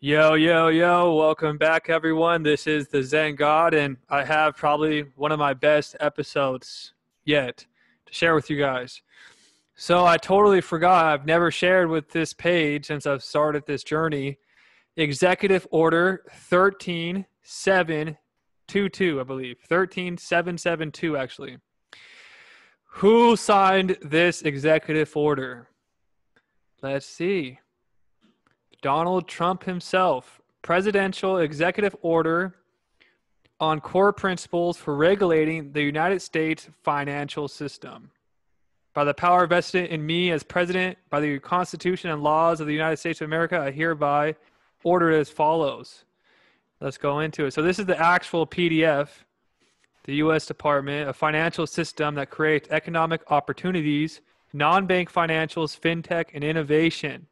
Yo, yo, yo, welcome back, everyone. This is the Zen God, and I have probably one of my best episodes yet to share with you guys. So, I totally forgot, I've never shared with this page since I've started this journey. Executive Order 13722, I believe. 13772, actually. Who signed this executive order? Let's see. Donald Trump himself. Presidential Executive Order on Core Principles for Regulating the United States Financial System. By the power vested in me as President, by the Constitution and laws of the United States of America, I hereby order it as follows. Let's go into it. So this is the actual PDF, the U.S. Department, a financial system that creates economic opportunities, non-bank financials, fintech, and innovation.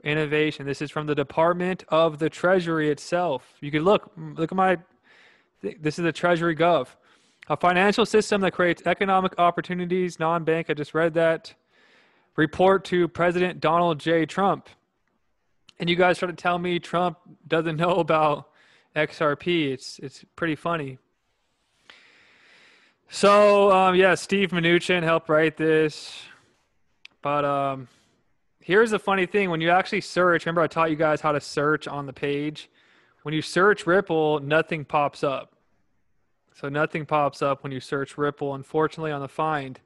Innovation. This is from the Department of the Treasury itself. You can look at my, this is the Treasury Gov. A financial system that creates economic opportunities, non-bank, I just read that. Report to President Donald J. Trump. And you guys try to tell me Trump doesn't know about XRP. It's pretty funny. So, yeah, Steve Mnuchin helped write this. But, here's the funny thing. When you actually search, remember I taught you guys how to search on the page? When you search Ripple, nothing pops up. So nothing pops up when you search Ripple, unfortunately, on the find.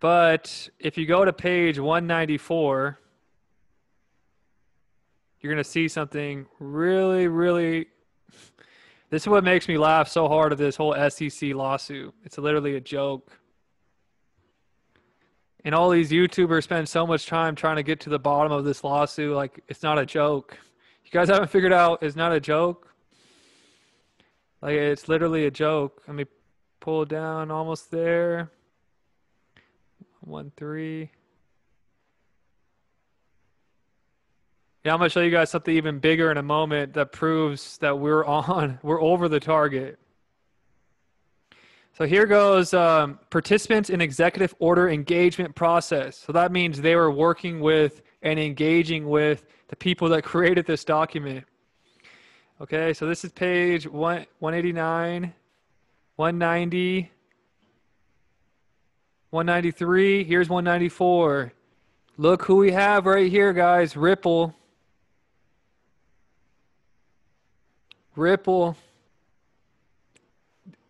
But if you go to page 194, you're going to see something really... This is what makes me laugh so hard at this whole SEC lawsuit. It's literally a joke. And all these YouTubers spend so much time trying to get to the bottom of this lawsuit. Like, it's not a joke. You guys haven't figured out it's not a joke? Like, it's literally a joke. Let me pull down, almost there. 1.3. Yeah, I'm going to show you guys something even bigger in a moment that proves that we're over the target. So here goes participants in executive order engagement process. So that means they were working with and engaging with the people that created this document. Okay, so this is page 189, 190, 193. Here's 194. Look who we have right here, guys. Ripple.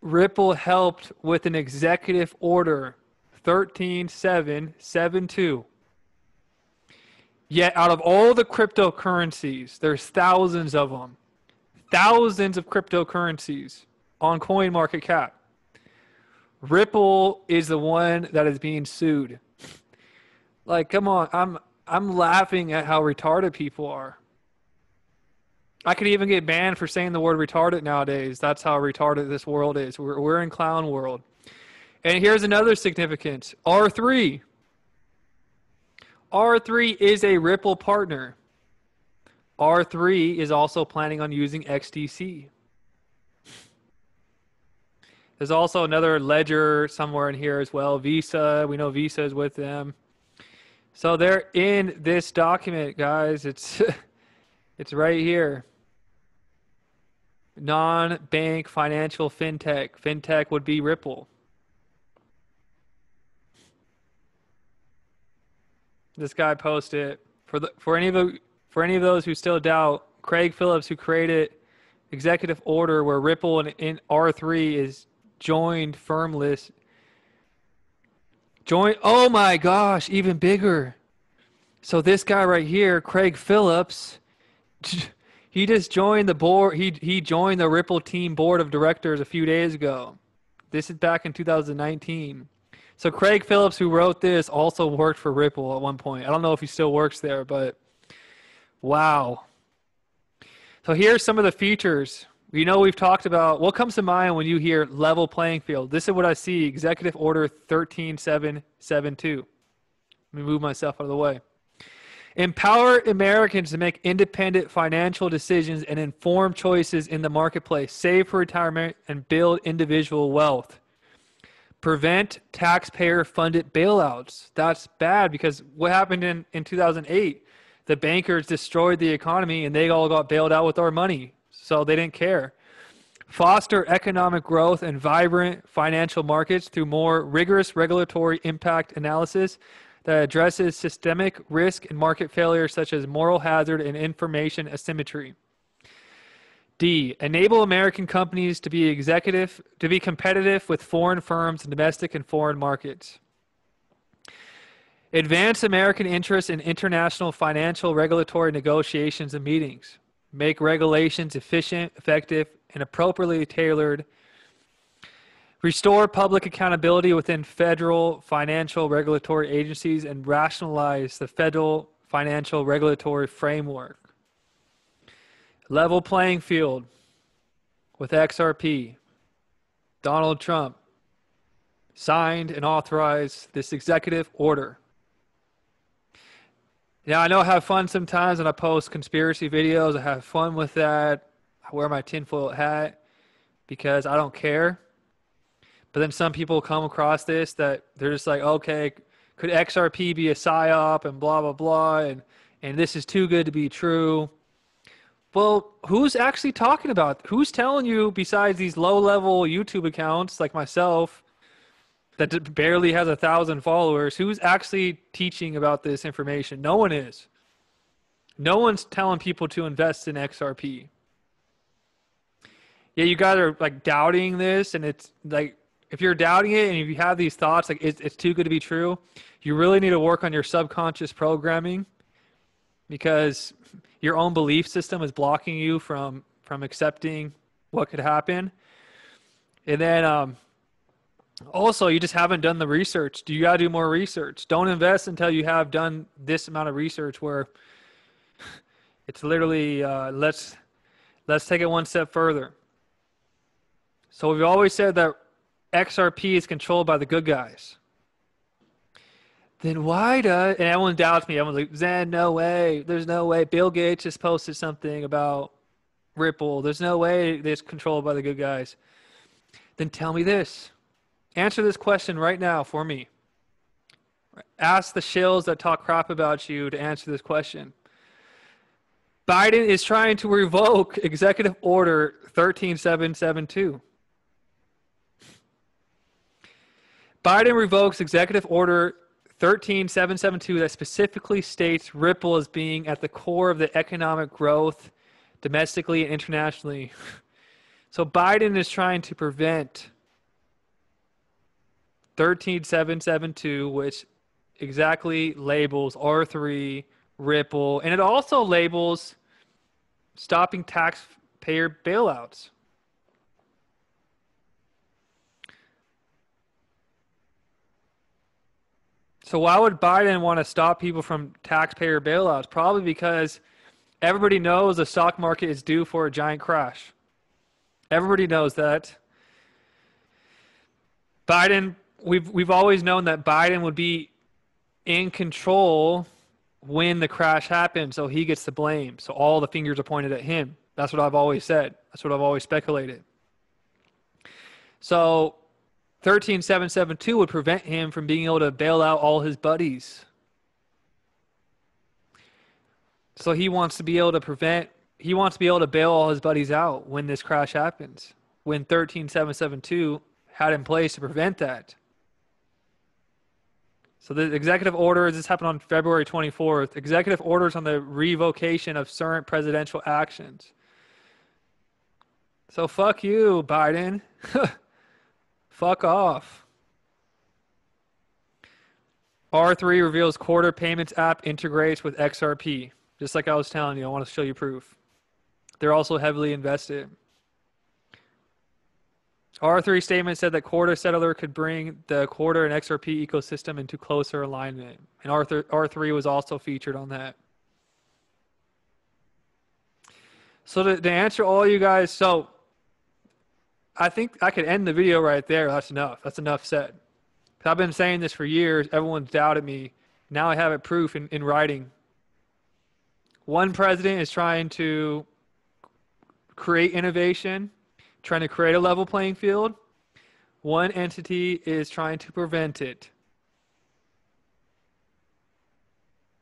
Ripple helped with an executive order 13772. Yet out of all the cryptocurrencies, there's thousands of them. Thousands of cryptocurrencies on CoinMarketCap. Ripple is the one that is being sued. Like, come on, I'm laughing at how retarded people are. I could even get banned for saying the word retarded nowadays. That's how retarded this world is. We're in clown world. And here's another significance. R3. R3 is a Ripple partner. R3 is also planning on using XDC. There's also another ledger somewhere in here as well. Visa. We know Visa is with them. So they're in this document, guys. It's right here. Non-bank financial fintech. Fintech would be Ripple. This guy posted for any of those who still doubt. Craig Phillips, who created executive order where Ripple in R3 is joined firmless. Oh my gosh, even bigger. So this guy right here, Craig Phillips, he just joined the board. He joined the Ripple team board of directors a few days ago. This is back in 2019. So Craig Phillips, who wrote this, also worked for Ripple at one point. I don't know if he still works there, but wow. So here's some of the features. You know, we've talked about what comes to mind when you hear level playing field. This is what I see, Executive Order 13772. Let me move myself out of the way. Empower Americans to make independent financial decisions and informed choices in the marketplace, save for retirement, and build individual wealth. Prevent taxpayer-funded bailouts. That's bad because what happened in 2008? the bankers destroyed the economy and they all got bailed out with our money. So they didn't care. Foster economic growth and vibrant financial markets through more rigorous regulatory impact analysis that addresses systemic risk and market failures such as moral hazard and information asymmetry. D, enable American companies to be competitive with foreign firms in domestic and foreign markets. Advance American interests in international financial regulatory negotiations and meetings. Make regulations efficient, effective, and appropriately tailored. Restore public accountability within federal financial regulatory agencies and rationalize the federal financial regulatory framework. Level playing field with XRP. Donald Trump signed and authorized this executive order. Now, I know I have fun sometimes when I post conspiracy videos. I have fun with that. I wear my tinfoil hat because I don't care. But then some people come across this that they're just like, okay, could XRP be a psyop and blah, blah, blah, and this is too good to be true. Well, who's actually talking about? Who's telling you besides these low-level YouTube accounts like myself that barely has 1,000 followers? Who's actually teaching about this information? No one is. No one's telling people to invest in XRP. Yeah, you guys are like doubting this, and it's like if you're doubting it and if you have these thoughts like it's too good to be true, you really need to work on your subconscious programming because your own belief system is blocking you from accepting what could happen. And then also, you just haven't done the research. You got to do more research. Don't invest until you have done this amount of research where it's literally, let's take it one step further. So we've always said that XRP is controlled by the good guys. Then why does, and everyone doubts me. Everyone's like, Zen, no way. There's no way. Bill Gates just posted something about Ripple. There's no way it's controlled by the good guys. Then tell me this. Answer this question right now for me. Ask the shills that talk crap about you to answer this question. Biden is trying to revoke Executive Order 13772. Biden revokes Executive Order 13772 that specifically states Ripple as being at the core of the economic growth domestically and internationally. So Biden is trying to prevent 13772, which exactly labels R3, Ripple, and it also labels stopping taxpayer bailouts. So why would Biden want to stop people from taxpayer bailouts? Probably because everybody knows the stock market is due for a giant crash. Everybody knows that. Biden, we've always known that Biden would be in control when the crash happened, so he gets the blame. So all the fingers are pointed at him. That's what I've always said. That's what I've always speculated. So 13772 would prevent him from being able to bail out all his buddies. So he wants to be able to bail all his buddies out when this crash happens, when 13772 had in place to prevent that. So the executive orders, this happened on February 24th, executive orders on the revocation of certain presidential actions. So fuck you, Biden. Fuck off. R3 reveals quarter payments app integrates with XRP. Just like I was telling you, I want to show you proof. They're also heavily invested. R3 statement said that Quarter Settler could bring the Quarter and XRP ecosystem into closer alignment. And R3 was also featured on that. So to answer all you guys, so I think I could end the video right there. That's enough. That's enough said. I've been saying this for years. Everyone's doubted me. Now I have it proof in writing. One president is trying to create innovation, trying to create a level playing field. One entity is trying to prevent it.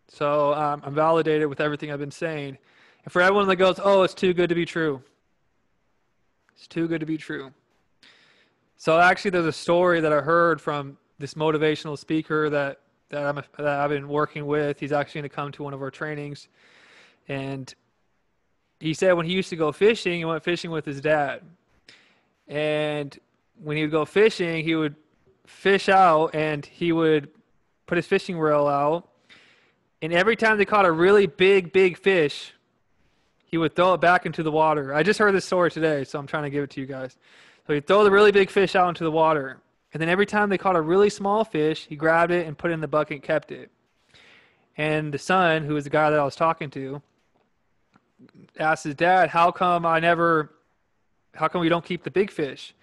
So I'm validated with everything I've been saying. And for everyone that goes, oh, it's too good to be true. It's too good to be true. So actually, there's a story that I heard from this motivational speaker that I've been working with. He's actually going to come to one of our trainings, and he said when he used to go fishing, he went fishing with his dad, and when he would go fishing, he would fish out, and he would put his fishing reel out, and every time they caught a really big fish, he would throw it back into the water. I just heard this story today, so I'm trying to give it to you guys. So he'd throw the really big fish out into the water. And then every time they caught a really small fish, he grabbed it and put it in the bucket and kept it. And the son, who was the guy that I was talking to, asked his dad, how come we don't keep the big fish?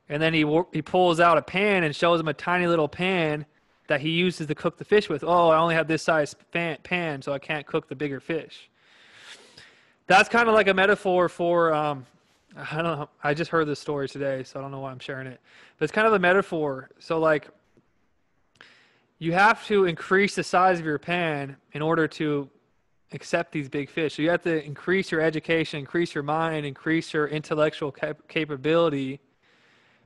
And then he pulls out a pan and shows him a tiny little pan that he uses to cook the fish with. Oh, I only have this size pan, so I can't cook the bigger fish. That's kind of like a metaphor for, I don't know, I just heard this story today, so I don't know why I'm sharing it. But it's kind of a metaphor. So like, you have to increase the size of your pan in order to accept these big fish. So you have to increase your education, increase your mind, increase your intellectual capability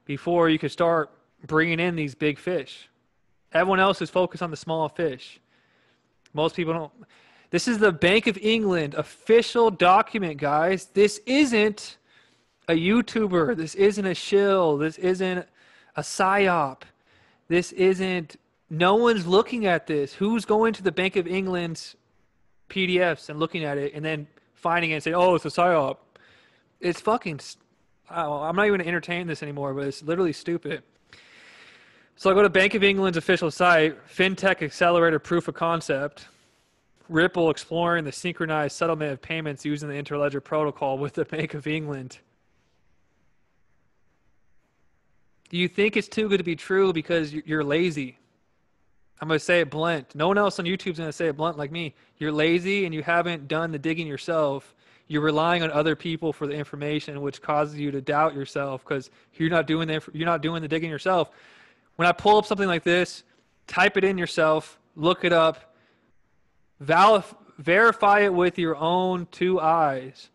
before you can start bringing in these big fish. Everyone else is focused on the small fish. Most people don't. This is the Bank of England official document, guys. This isn't a YouTuber. This isn't a shill. This isn't a psyop. This isn't, no one's looking at this. Who's going to the Bank of England's PDFs and looking at it and then finding it and saying, oh, it's a psyop? It's fucking, I'm not even going to entertain this anymore, but it's literally stupid. So I go to Bank of England's official site, FinTech Accelerator Proof of Concept. Ripple exploring the synchronized settlement of payments using the Interledger protocol with the Bank of England. Do you think it's too good to be true because you're lazy? I'm going to say it blunt. No one else on YouTube is going to say it blunt like me. You're lazy and you haven't done the digging yourself. You're relying on other people for the information, which causes you to doubt yourself because you're not doing the digging yourself. When I pull up something like this, type it in yourself, look it up, verify it with your own 2 eyes.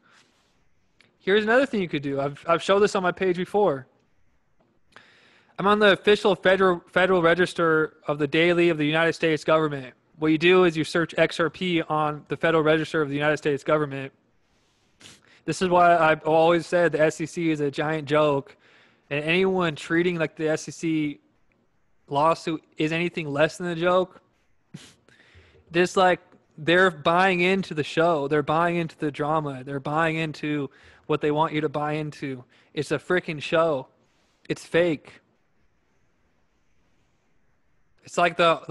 Here's another thing you could do. I've showed this on my page before. I'm on the official Federal Register of the Daily of the United States government. What you do is you search XRP on the Federal Register of the United States government. This is why I've always said the SEC is a giant joke, and anyone treating like the SEC lawsuit is anything less than a joke, just like they're buying into the show. They're buying into the drama. They're buying into what they want you to buy into. It's a freaking show. It's fake. It's like the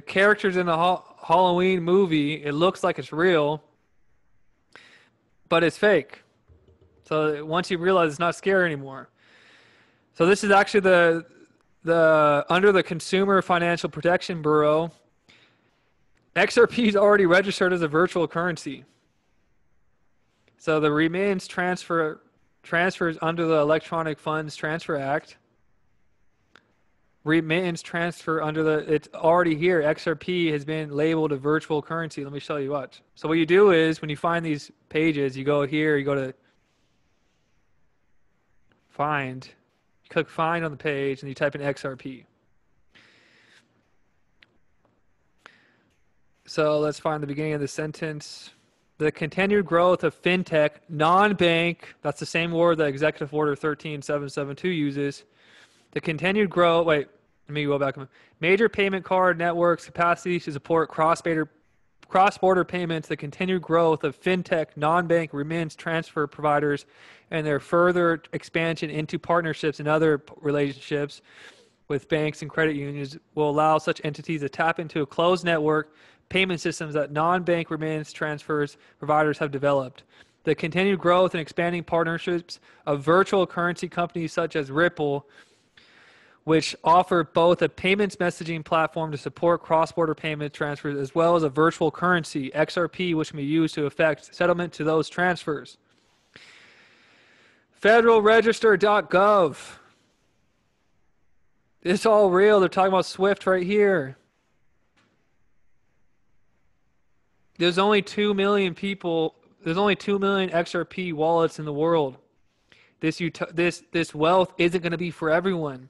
characters in the Halloween movie. It looks like it's real, but it's fake. So once you realize it's not scary anymore. So this is actually the under the Consumer Financial Protection Bureau. XRP is already registered as a virtual currency. So the remittance transfers under the Electronic Funds Transfer Act. Remittance transfer it's already here. XRP has been labeled a virtual currency. Let me show you what. So what you do is when you find these pages, you go here, you go to find, you click find on the page and you type in XRP. So let's find the beginning of the sentence. The continued growth of fintech, non-bank, that's the same word that Executive Order 13772 uses. The continued growth, let me go back. Major payment card networks capacity to support cross-border payments, the continued growth of fintech, non-bank remittance transfer providers, and their further expansion into partnerships and other relationships with banks and credit unions will allow such entities to tap into a closed network payment systems that non-bank remittance transfers providers have developed. The continued growth and expanding partnerships of virtual currency companies such as Ripple, which offer both a payments messaging platform to support cross-border payment transfers as well as a virtual currency, XRP, which can be used to effect settlement to those transfers. Federalregister.gov. It's all real. They're talking about SWIFT right here. There's only 2 million people. There's only 2 million XRP wallets in the world. This wealth isn't going to be for everyone.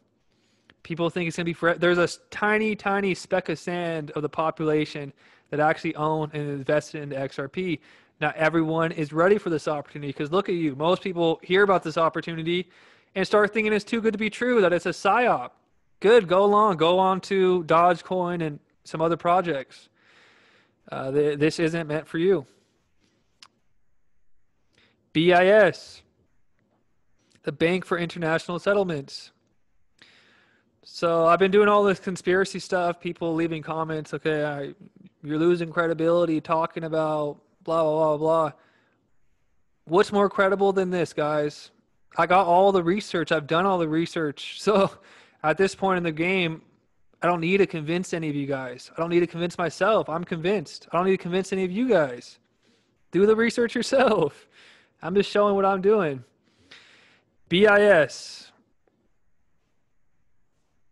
People think it's going to be for. There's a tiny speck of sand of the population that actually own and invested into XRP. Not everyone is ready for this opportunity because look at you. Most people hear about this opportunity and start thinking it's too good to be true, that it's a psyop. Good, go along. Go on to Dogecoin and some other projects. This isn't meant for you. BIS, the Bank for International Settlements. So I've been doing all this conspiracy stuff, people leaving comments, okay, you're losing credibility talking about blah, blah, blah, blah. What's more credible than this, guys? I got all the research. I've done all the research. So at this point in the game, I don't need to convince any of you guys. I don't need to convince myself. I'm convinced. I don't need to convince any of you guys. Do the research yourself. I'm just showing what I'm doing. BIS,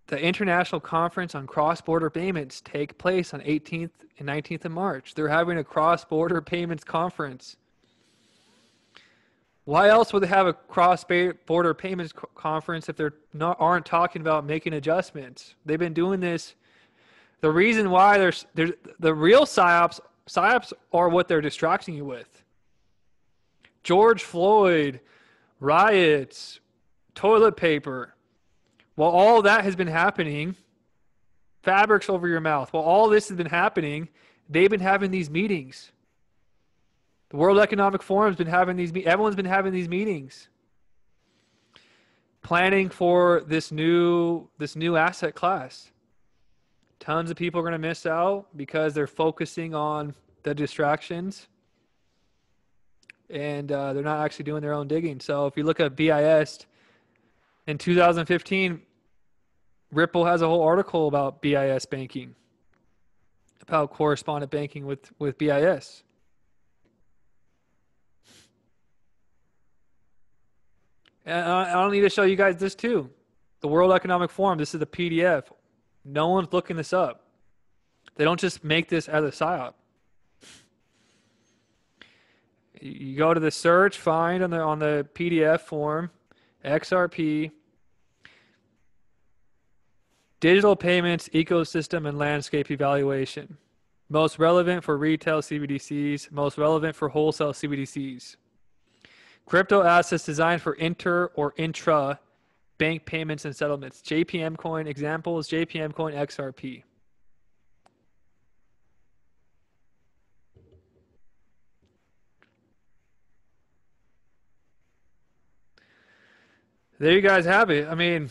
the International Conference on Cross-Border Payments, take place on 18th and 19th of March. They're having a cross-border payments conference. Why else would they have a cross-border payments conference if they aren't talking about making adjustments? They've been doing this. The reason why there's the real psyops are what they're distracting you with. George Floyd, riots, toilet paper. While all that has been happening, fabrics over your mouth. While all this has been happening, they've been having these meetings. The World Economic Forum's been having these. Everyone's been having these meetings, planning for this new asset class. Tons of people are going to miss out because they're focusing on the distractions, and they're not actually doing their own digging. So if you look at BIS in 2015, Ripple has a whole article about BIS banking, about correspondent banking with BIS. And I don't need to show you guys this too. The World Economic Forum, this is the PDF. No one's looking this up. They don't just make this as a psyop. You go to the search, find on the PDF form, XRP, digital payments ecosystem and landscape evaluation. Most relevant for retail CBDCs, most relevant for wholesale CBDCs. Crypto assets designed for inter or intra bank payments and settlements. JPM coin examples, JPM coin XRP. There you guys have it. I mean,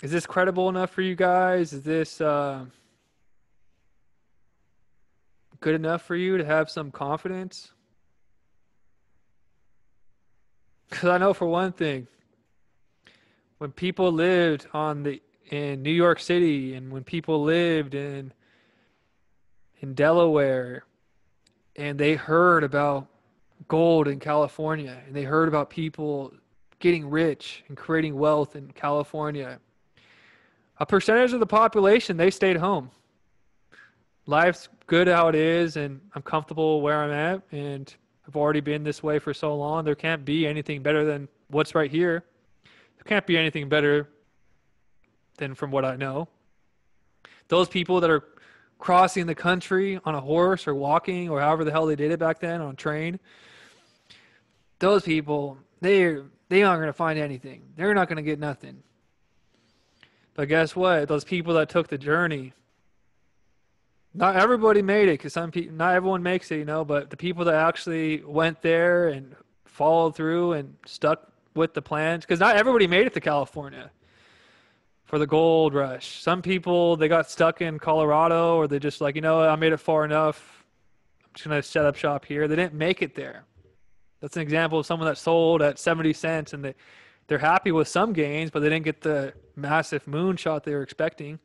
is this credible enough for you guys? Is this good enough for you to have some confidence? Because I know for one thing, when people lived in New York City and when people lived in Delaware and they heard about gold in California and they heard about people getting rich and creating wealth in California, a percentage of the population, they stayed home. Life's good how it is and I'm comfortable where I'm at and I've already been this way for so long. There can't be anything better than what's right here. There can't be anything better than from what I know. Those people that are crossing the country on a horse or walking or however the hell they did it back then on a train, those people, they aren't going to find anything. They're not going to get nothing. But guess what? Those people that took the journey, not everybody made it because not everyone makes it, but the people that actually went there and followed through and stuck with the plans, because not everybody made it to California for the gold rush. Some people, they got stuck in Colorado or they just like, I made it far enough. I'm just going to set up shop here. They didn't make it there. That's an example of someone that sold at 70 cents and they're happy with some gains, but they didn't get the massive moonshot they were expecting.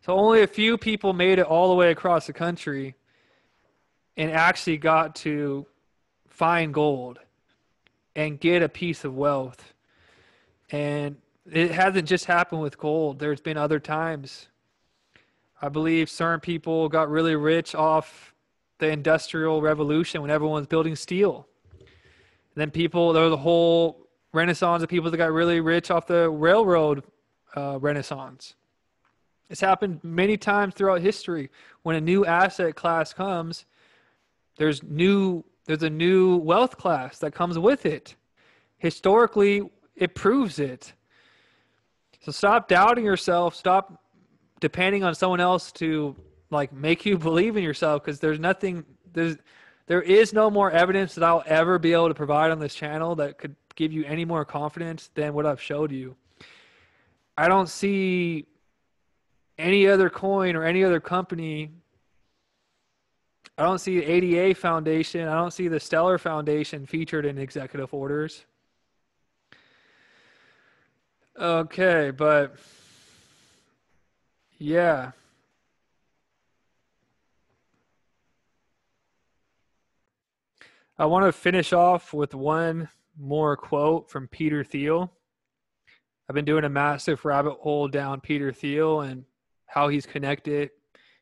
So only a few people made it all the way across the country and actually got to find gold and get a piece of wealth. And it hasn't just happened with gold. There's been other times. I believe certain people got really rich off the Industrial Revolution when everyone was building steel. And then there was a whole renaissance of people that got really rich off the railroad renaissance. It's happened many times throughout history. When a new asset class comes, there's a new wealth class that comes with it. Historically, it proves it. So stop doubting yourself. Stop depending on someone else to like make you believe in yourself, because there is no more evidence that I'll ever be able to provide on this channel that could give you any more confidence than what I've showed you. I don't see any other coin or any other company. I don't see the ADA Foundation. I don't see the Stellar Foundation featured in executive orders. Okay, but yeah. I want to finish off with one more quote from Peter Thiel. I've been doing a massive rabbit hole down Peter Thiel and how he's connected.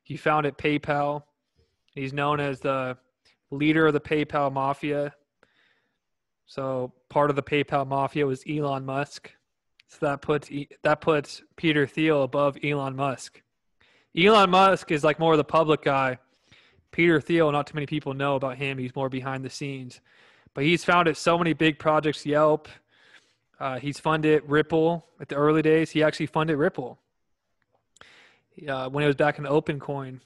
He founded PayPal. He's known as the leader of the PayPal mafia. So part of the PayPal mafia was Elon Musk. So that puts Peter Thiel above Elon Musk. Elon Musk is like more of the public guy. Peter Thiel, not too many people know about him. He's more behind the scenes. But he's founded so many big projects, Yelp. He's funded Ripple at the early days. He actually funded Ripple when it was back in OpenCoin.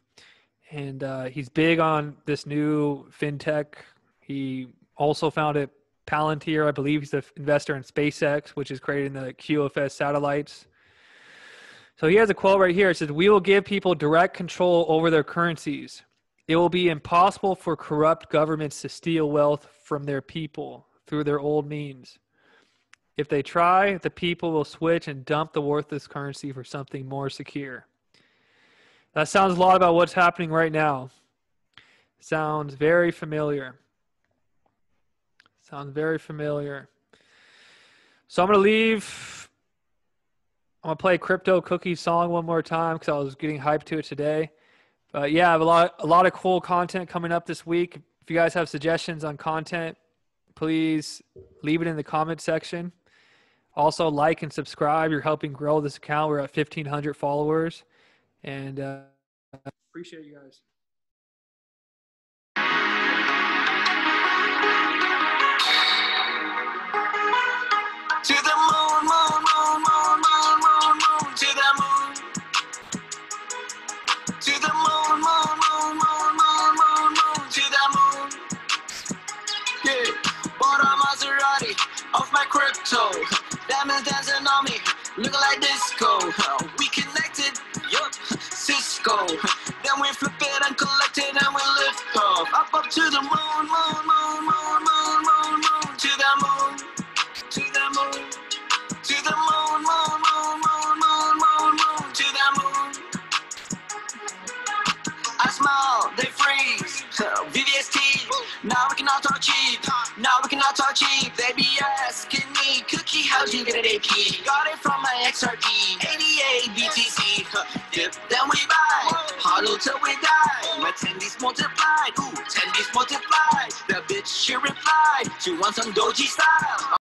And he's big on this new fintech. He also founded Palantir. I believe he's the investor in SpaceX, which is creating the QFS satellites. So he has a quote right here. It says, "We will give people direct control over their currencies. It will be impossible for corrupt governments to steal wealth from their people through their old means. If they try, the people will switch and dump the worthless currency for something more secure." That sounds a lot about what's happening right now. Sounds very familiar. Sounds very familiar. So I'm going to leave. I'm going to play Crypto Cookie song one more time because I was getting hyped to it today. But yeah, I have a lot of cool content coming up this week. If you guys have suggestions on content, please leave it in the comment section. Also, like and subscribe. You're helping grow this account. We're at 1,500 followers. And appreciate you guys. To the moon, moon, moon, moon, moon, moon, moon, to the moon. To the moon, moon, moon, moon, moon, moon, moon, to the moon. Yeah, bought a Maserati off my crypto. Diamonds dancing on me, looking like disco. We connected, yup, Cisco. Then we flip it and collect it and we lift off. Up to the moon, moon, moon, moon, moon, moon, moon, to the moon. To the moon, to the moon, moon, moon, moon, moon, moon, moon, to the moon. I smile, they freeze. VVST, now we cannot talk cheap. Now we cannot talk cheap. They be asking me, Cookie, how'd you get an AP? Got it from my XRP, ADA, BTC. Dip, then we buy. Hodl till we die. My tendies multiplied. Ooh, tendies multiplied. The bitch, she replied. She wants some Doji style.